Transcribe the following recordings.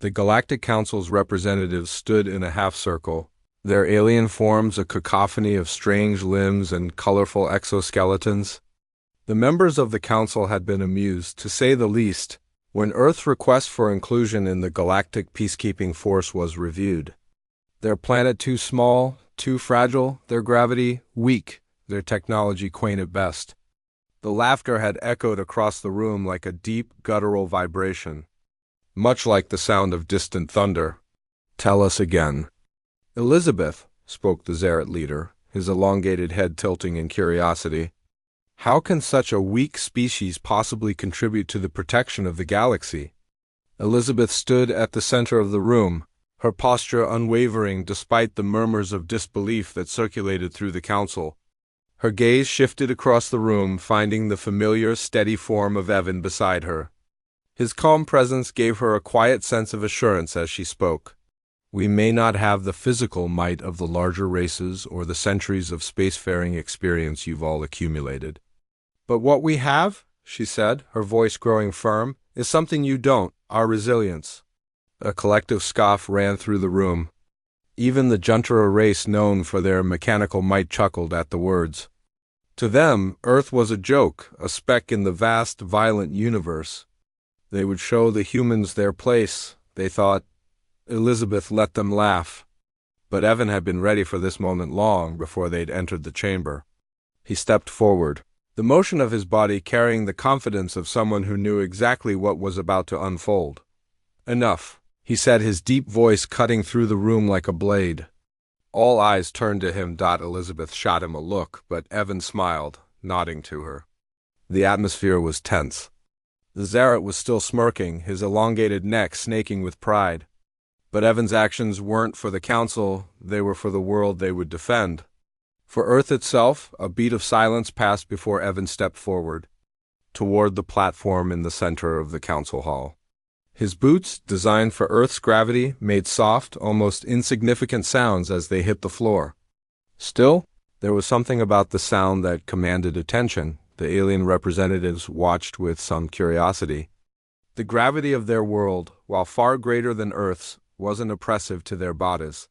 The Galactic Council's representatives stood in a half-circle, their alien forms a cacophony of strange limbs and colorful exoskeletons. The members of the Council had been amused, to say the least, when Earth's request for inclusion in the Galactic Peacekeeping Force was reviewed. Their planet too small, too fragile, their gravity weak, their technology quaint at best. The laughter had echoed across the room like a deep, guttural vibration, much like the sound of distant thunder. "Tell us again." "Elizabeth," spoke the Zaret leader, his elongated head tilting in curiosity, "how can such a weak species possibly contribute to the protection of the galaxy?" Elizabeth stood at the center of the room, her posture unwavering despite the murmurs of disbelief that circulated through the council. Her gaze shifted across the room, finding the familiar, steady form of Evan beside her. His calm presence gave her a quiet sense of assurance as she spoke. "We may not have the physical might of the larger races or the centuries of spacefaring experience you've all accumulated. But what we have," she said, her voice growing firm, "is something you don't, our resilience." A collective scoff ran through the room. Even the gentler race known for their mechanical might chuckled at the words. To them, Earth was a joke, a speck in the vast, violent universe. They would show the humans their place, they thought. Elizabeth let them laugh. But Evan had been ready for this moment long before they'd entered the chamber. He stepped forward, the motion of his body carrying the confidence of someone who knew exactly what was about to unfold. "Enough," he said, his deep voice cutting through the room like a blade. All eyes turned to him. Elizabeth shot him a look, but Evan smiled, nodding to her. The atmosphere was tense. The Zaret was still smirking, his elongated neck snaking with pride. But Evan's actions weren't for the Council, they were for the world they would defend. For Earth itself, a beat of silence passed before Evan stepped forward, toward the platform in the center of the Council Hall. His boots, designed for Earth's gravity, made soft, almost insignificant sounds as they hit the floor. Still, there was something about the sound that commanded attention. The alien representatives watched with some curiosity. The gravity of their world, while far greater than Earth's, wasn't oppressive to their bodies.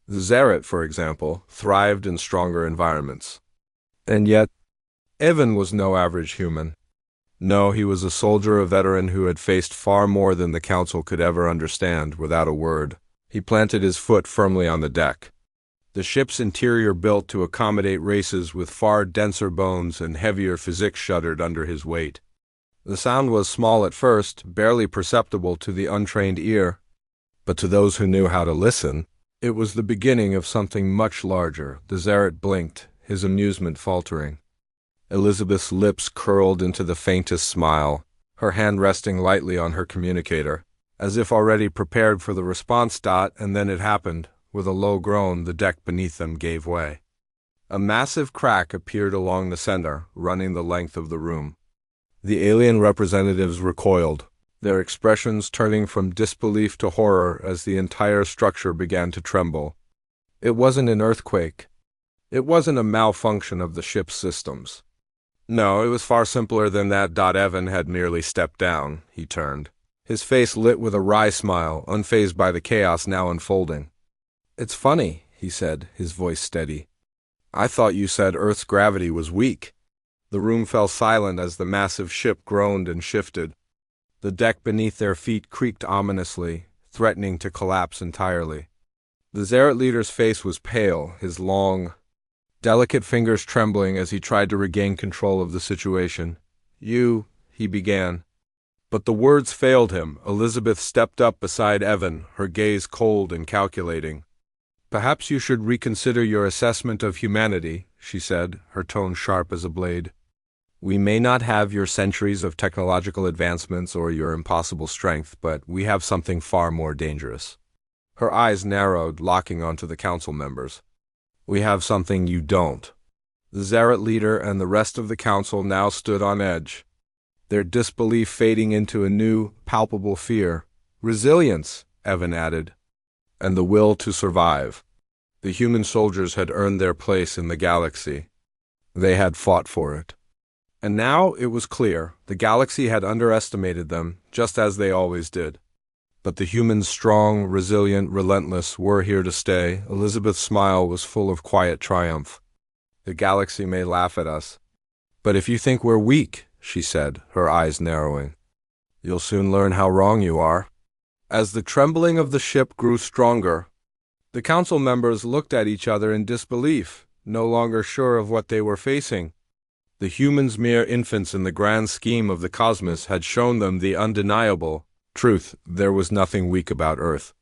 The Zaret, for example, thrived in stronger environments. And yet, Evan was no average human. No, he was a soldier, a veteran who had faced far more than the Council could ever understand. Without a word, he planted his foot firmly on the deck. The ship's interior, built to accommodate races with far denser bones and heavier physics, shuddered under his weight. The sound was small at first, barely perceptible to the untrained ear. But to those who knew how to listen, it was the beginning of something much larger. The Zaret blinked, his amusement faltering. Elizabeth's lips curled into the faintest smile, her hand resting lightly on her communicator, as if already prepared for the response. And then it happened. With a low groan, the deck beneath them gave way. A massive crack appeared along the center, running the length of the room. The alien representatives recoiled, their expressions turning from disbelief to horror as the entire structure began to tremble. It wasn't an earthquake. It wasn't a malfunction of the ship's systems. No, it was far simpler than that. Evan had merely stepped down. He turned, his face lit with a wry smile, unfazed by the chaos now unfolding. "It's funny," he said, his voice steady. "I thought you said Earth's gravity was weak." The room fell silent as the massive ship groaned and shifted. The deck beneath their feet creaked ominously, threatening to collapse entirely. The Zaret leader's face was pale, his long, delicate fingers trembling as he tried to regain control of the situation. He began. But the words failed him. Elizabeth stepped up beside Evan, her gaze cold and calculating. "Perhaps you should reconsider your assessment of humanity," she said, her tone sharp as a blade. "We may not have your centuries of technological advancements or your impossible strength, but we have something far more dangerous." Her eyes narrowed, locking onto the Council members. "We have something you don't." The Zaret leader and the rest of the Council now stood on edge, their disbelief fading into a new, palpable fear. "Resilience," Evan added, "and the will to survive." The human soldiers had earned their place in the galaxy. They had fought for it. And now it was clear, the galaxy had underestimated them, just as they always did. But the humans, strong, resilient, relentless, were here to stay. Elizabeth's smile was full of quiet triumph. The galaxy may laugh at us, but if you think we're weak, she said, her eyes narrowing, you'll soon learn how wrong you are. As the trembling of the ship grew stronger, the council members looked at each other in disbelief, no longer sure of what they were facing. The humans, mere infants in the grand scheme of the cosmos, had shown them the undeniable truth: there was nothing weak about Earth.